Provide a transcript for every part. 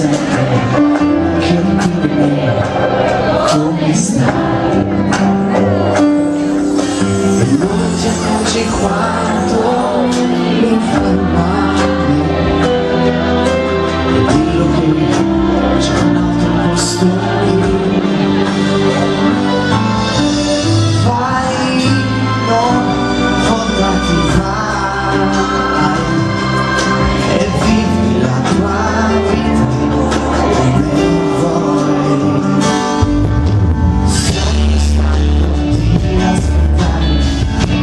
sempre, chiedimi come stai. E non ti accorgi quanto mi fa male, e dillo che c'è un altro posto io. Vai, non fondati vai, e vivi la tua vita come vuoi. Sono stanco di aspettare,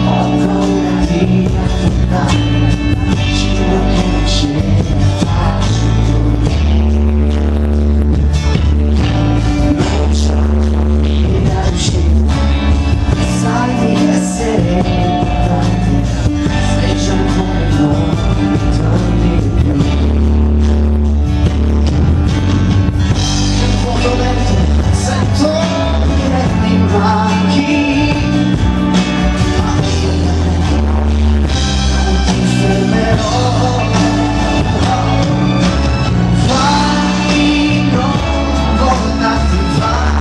ho paura di affrontare, giuro che non ce la faccio. Non c'ho idea di uscita, sai di essere importante, sei già come non torni più. Che vuoto dentro sento che mi manchi, ma non ti fermerò. Vai, non voltarti vai,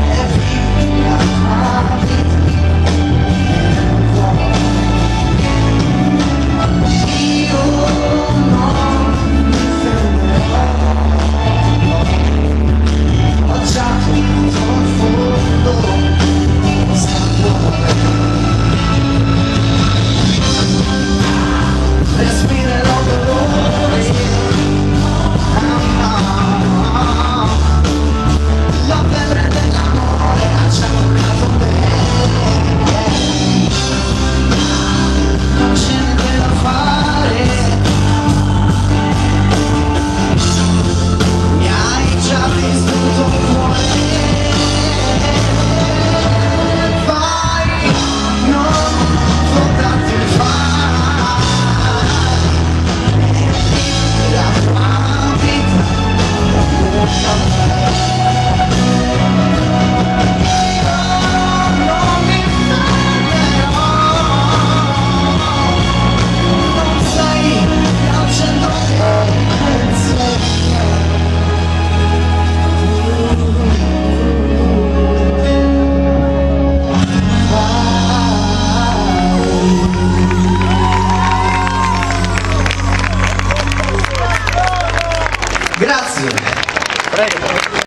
e vivi la tua vita come vuoi. Io non mi fermerò, ho già toccato il fondo, sta cuore. Respirerò dolore, la febbre dell'amore ha già curato bene, non c'è niente da fare, mi hai già distrutto il cuore. Vai, non fondati vai, e vivi la tua vita come vuoi. Non mi fermerò, non sei al centro del pensiero. Grazie. Prego.